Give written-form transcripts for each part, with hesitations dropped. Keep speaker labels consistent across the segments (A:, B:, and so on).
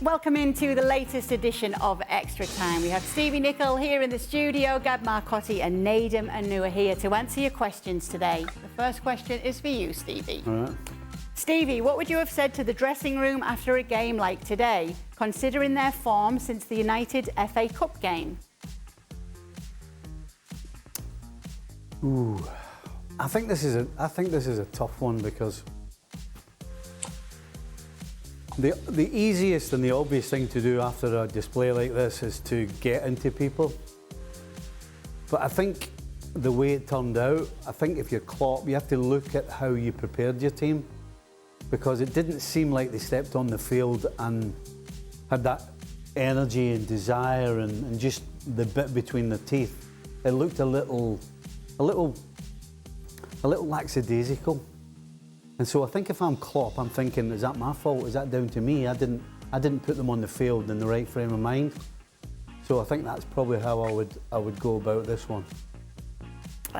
A: Welcome into the latest edition of Extra Time. We have Stevie Nicol here in the studio, Gab Marcotti and Nedum Onuoha here to answer your questions today. The first question is for you, Stevie.
B: All right.
A: Stevie, what would you have said to the dressing room after a game like today, considering their form since the United FA Cup game?
B: Ooh, I think this is a tough one because the easiest and the obvious thing to do after a display like this is to get into people. But I think the way it turned out, I think if you're Klopp, you have to look at how you prepared your team, because it didn't seem like they stepped on the field and had that energy and desire and just the bit between the teeth. It looked a little lackadaisical. And so I think if I'm Klopp, I'm thinking, is that my fault? Is that down to me? I didn't put them on the field in the right frame of mind. So I think that's probably how I would go about this one.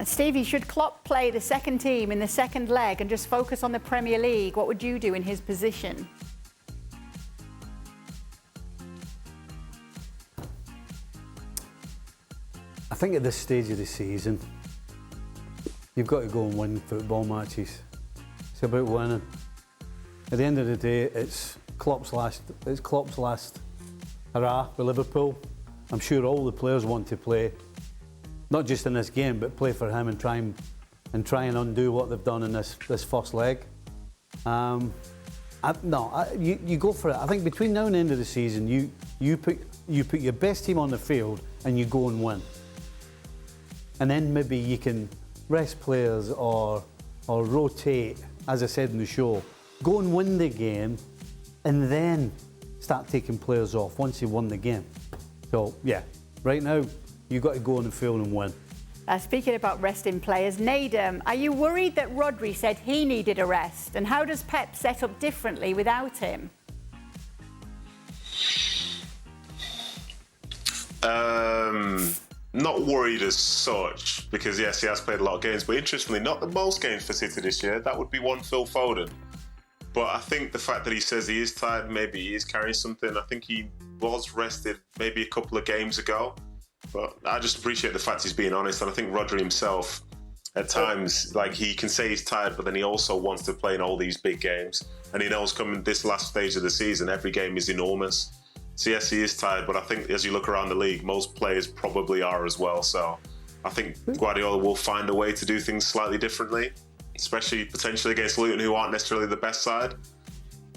A: Stevie, should Klopp play the second team in the second leg and just focus on the Premier League? What would you do in his position?
B: I think at this stage of the season, you've got to go and win football matches. It's about winning. At the end of the day, it's Klopp's last hurrah for Liverpool. I'm sure all the players want to play, not just in this game, but play for him and try and undo what they've done in this first leg. You go for it. I think between now and the end of the season, you put your best team on the field and you go and win. And then maybe you can rest players or rotate, as I said in the show. Go and win the game and then start taking players off once you've won the game. So, yeah, right now, you've got to go on the field and win.
A: Speaking about resting players, Nedum, are you worried that Rodri said he needed a rest? And how does Pep set up differently without him?
C: Not worried as such, because yes, he has played a lot of games, but interestingly, not the most games for City this year. That would be one Phil Foden. But I think the fact that he says he is tired, maybe he is carrying something. I think he was rested maybe a couple of games ago. But I just appreciate the fact he's being honest. And I think Rodri himself, at times, like, he can say he's tired, but then he also wants to play in all these big games. And he knows coming this last stage of the season, every game is enormous. So yes, he is tired, but I think as you look around the league, most players probably are as well. So I think Guardiola will find a way to do things slightly differently, especially potentially against Luton, who aren't necessarily the best side.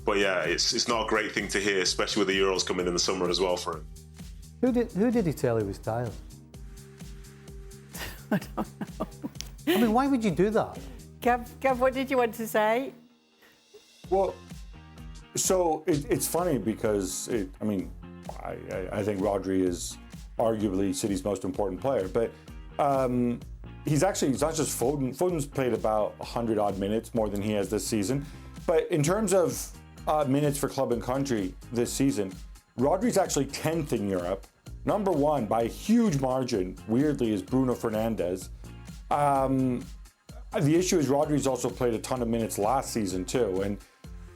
C: But yeah, it's not a great thing to hear, especially with the Euros coming in the summer as well for him.
B: Who did he tell he was tired?
A: I don't know.
B: I mean, why would you do that?
A: Gav, what did you want to say?
D: Well, so it's funny because, I think Rodri is arguably City's most important player, but he's not just Foden. Foden's played about 100-odd minutes, more than he has this season. But in terms of minutes for club and country this season, Rodri's actually 10th in Europe. Number one, by a huge margin, weirdly, is Bruno Fernandes. The issue is Rodri's also played a ton of minutes last season too, and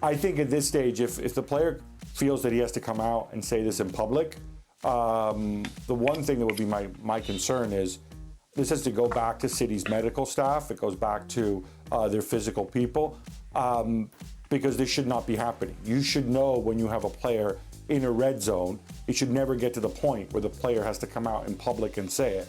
D: I think at this stage, if the player feels that he has to come out and say this in public, the one thing that would be my concern is this has to go back to City's medical staff. It goes back to their physical people, because this should not be happening. You should know when you have a player in a red zone, it should never get to the point where the player has to come out in public and say it.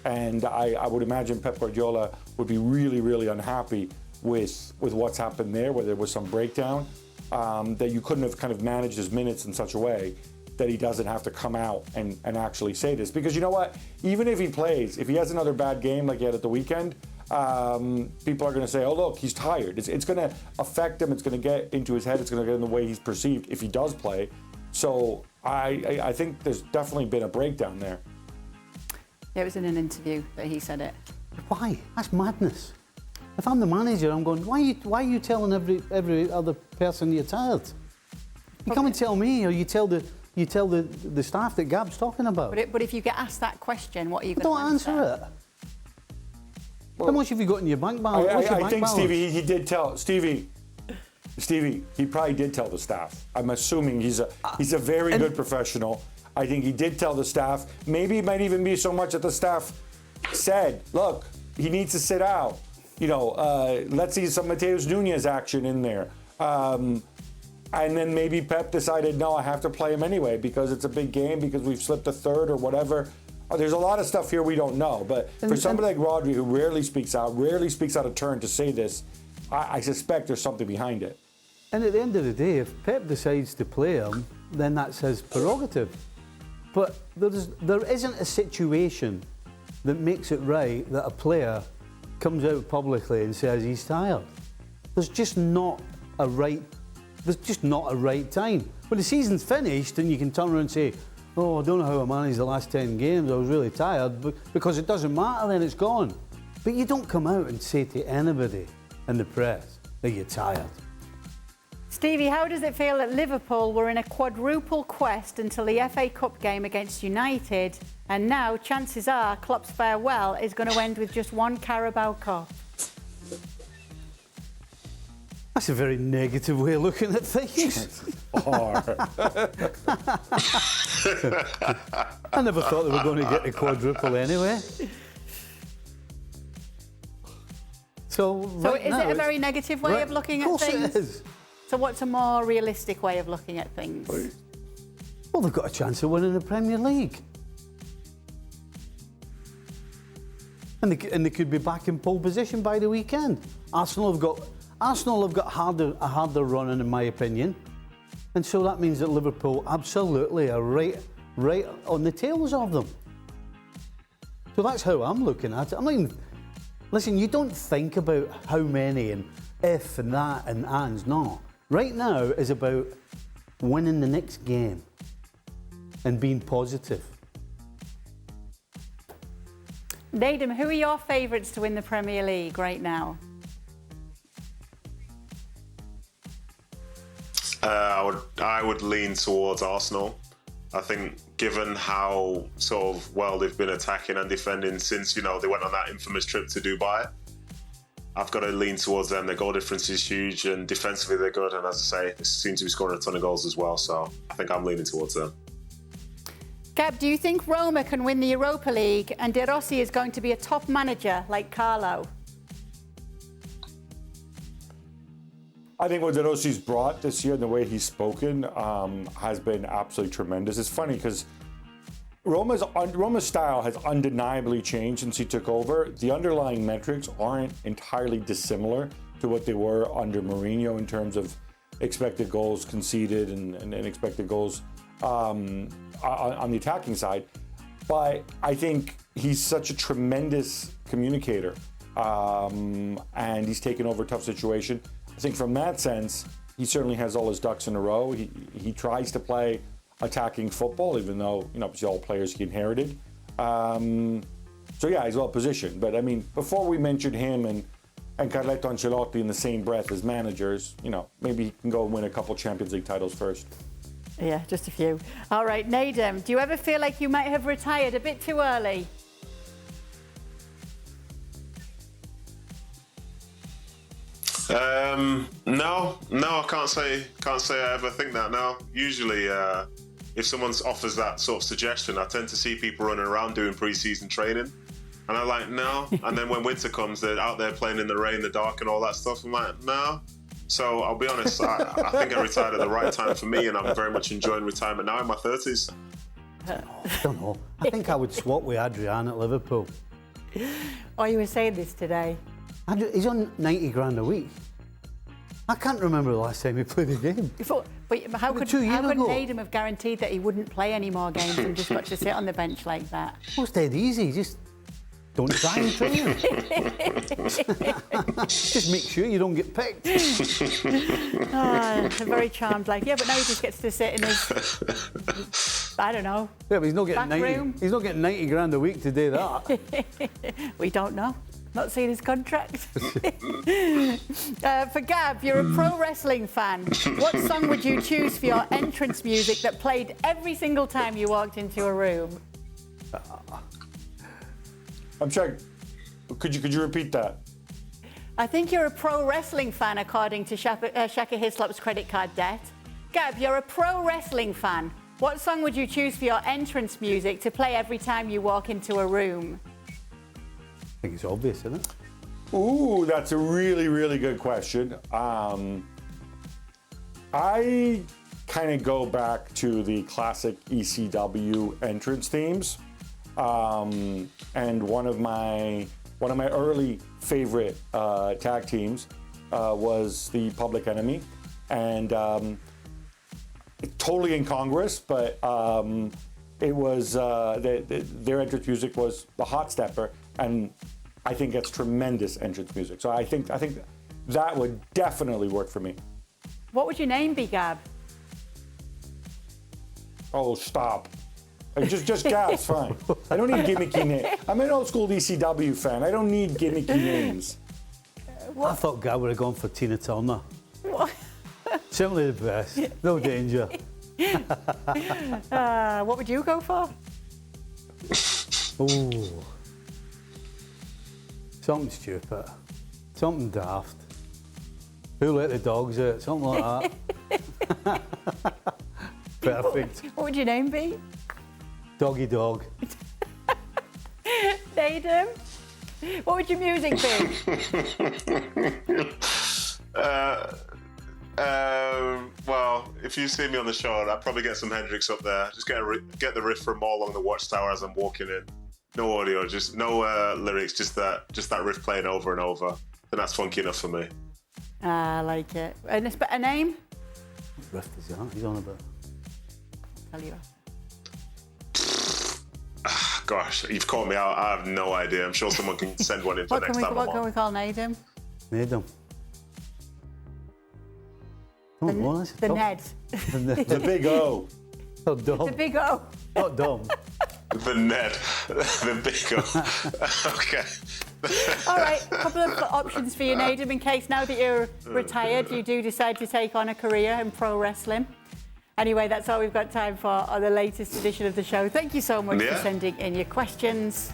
D: And I would imagine Pep Guardiola would be really, really unhappy with what's happened there, where there was some breakdown, that you couldn't have kind of managed his minutes in such a way that he doesn't have to come out and actually say this. Because you know what? Even if he plays, if he has another bad game like he had at the weekend, people are going to say, oh, look, he's tired. It's going to affect him. It's going to get into his head. It's going to get in the way he's perceived if he does play. So I think there's definitely been a breakdown there.
A: It was in an interview that he said it.
B: Why? That's madness. If I'm the manager, I'm going, why are you telling every other person you're tired? You come and tell me, or you tell the staff that Gab's talking about.
A: But if you get asked that question, what are you going to answer?
B: Don't answer it. Well, how much have you got in your bank balance?
D: I think, Stevie, he did tell. Stevie, Stevie, he probably did tell the staff. I'm assuming he's a very good professional. I think he did tell the staff. Maybe it might even be so much that the staff said, look, he needs to sit out. Let's see some Mateus Nunes action in there. And then maybe Pep decided, no, I have to play him anyway because it's a big game, because we've slipped a third or whatever. There's a lot of stuff here we don't know. But for somebody like Rodri, who rarely speaks out of turn to say this, I suspect there's something behind it.
B: And at the end of the day, if Pep decides to play him, then that's his prerogative. But there isn't a situation that makes it right that a player comes out publicly and says he's tired. There's just not a right time. When the season's finished and you can turn around and say, oh, I don't know how I managed the last 10 games, I was really tired, because it doesn't matter, then it's gone. But you don't come out and say to anybody in the press that you're tired.
A: Stevie, how does it feel that Liverpool were in a quadruple quest until the FA Cup game against United, and now chances are Klopp's farewell is going to end with just one Carabao Cup?
B: That's a very negative way of looking at things. I never thought they were going to get a quadruple anyway. So
A: is it a very negative way of looking at things?
B: Of course it is.
A: So what's a more realistic way of looking at things?
B: Well, they've got a chance of winning the Premier League. And they could be back in pole position by the weekend. Arsenal have got a harder run in my opinion. And so that means that Liverpool absolutely are right on the tails of them. So that's how I'm looking at it. I mean, listen, you don't think about how many and if and that and ands, no. Right now is about winning the next game and being positive.
A: Nedum, who are your favourites to win the Premier League right now?
C: I would lean towards Arsenal. I think given how sort of well they've been attacking and defending since, they went on that infamous trip to Dubai, I've got to lean towards them. Their goal difference is huge and defensively they're good. And as I say, they seem to be scoring a ton of goals as well. So I think I'm leaning towards them.
A: Gab, do you think Roma can win the Europa League and De Rossi is going to be a top manager like Carlo?
D: I think what De Rossi's brought this year and the way he's spoken has been absolutely tremendous. It's funny because Roma's style has undeniably changed since he took over. The underlying metrics aren't entirely dissimilar to what they were under Mourinho in terms of expected goals conceded and expected goals on the attacking side. But I think he's such a tremendous communicator and he's taken over a tough situation. I think from that sense, he certainly has all his ducks in a row. He tries to play attacking football, even though, obviously all players he inherited. So yeah, he's well positioned. But I mean, before we mentioned him and Carletto Ancelotti in the same breath as managers, maybe he can go and win a couple Champions League titles first.
A: Yeah, just a few. All right, Nedum, do you ever feel like you might have retired a bit too early?
C: No, I can't say I ever think that now. Usually, if someone offers that sort of suggestion, I tend to see people running around doing pre-season training. And I'm like, no. And then when winter comes, they're out there playing in the rain, the dark and all that stuff. I'm like, no. So I'll be honest, I think I retired at the right time for me, and I'm very much enjoying retirement now in my 30s.
B: I don't know. I think I would swap with Adrian at Liverpool.
A: Oh, you were saying this today.
B: He's on 90 grand a week. I can't remember the last time he played a game.
A: But how could Nedum have guaranteed that he wouldn't play any more games and just got to sit on the bench like that?
B: Well, it's dead easy. Just don't try and train. Just make sure you don't get picked.
A: Oh, it's a very charmed life. Yeah, but now he just gets to sit in his, I don't know,
B: yeah, but he's not getting
A: back
B: 90.
A: room.
B: He's not getting 90 grand a week to do that.
A: We don't know. Not seen his contract. For Gab, you're a pro wrestling fan. What song would you choose for your entrance music that played every single time you walked into a room?
D: I'm sorry. Could you repeat that?
A: I think you're a pro wrestling fan, according to Shaka Hislop's credit card debt. Gab, you're a pro wrestling fan. What song would you choose for your entrance music to play every time you walk into a room?
B: I think it's obvious, isn't it?
D: Ooh, that's a really, really good question. I kind of go back to the classic ECW entrance themes, and one of my early favorite tag teams was the Public Enemy, and totally incongruous, but it was their entrance music was the Hot Stepper, and I think that's tremendous entrance music. So I think that would definitely work for me.
A: What would your name be, Gab?
D: Oh, stop. Just Gab's fine. I don't need gimmicky names. I'm an old school ECW fan. I don't need gimmicky names.
B: I thought Gab would have gone for Tina Turner.
A: What?
B: Certainly the best. No danger.
A: What would you go for?
B: Oh. Something stupid. Something daft. Who let the dogs out? Something like that. Perfect.
A: What would your name be?
B: Doggy dog.
A: Nedum? What would your music be?
C: Well, if you see me on the show, I'd probably get some Hendrix up there. Just get the riff from All Along the Watchtower as I'm walking in. No audio, just no lyrics, just that riff playing over and over. And that's funky enough for me.
A: I like it. And a name?
B: What riff is that? He's on about.
A: Tell you.
C: Gosh, you've caught me out. I have no idea. I'm sure someone can send one in for next time.
A: What can we call Nedum?
B: Nedum.
A: The Ned.
D: The Big O.
B: Not dumb.
A: The Big O.
B: Not dumb.
C: The Ned. The Big O. Okay.
A: All right, a couple of options for you, Nedum, in case now that you're retired, you do decide to take on a career in pro wrestling. Anyway, that's all we've got time for on the latest edition of the show. Thank you so much for sending in your questions.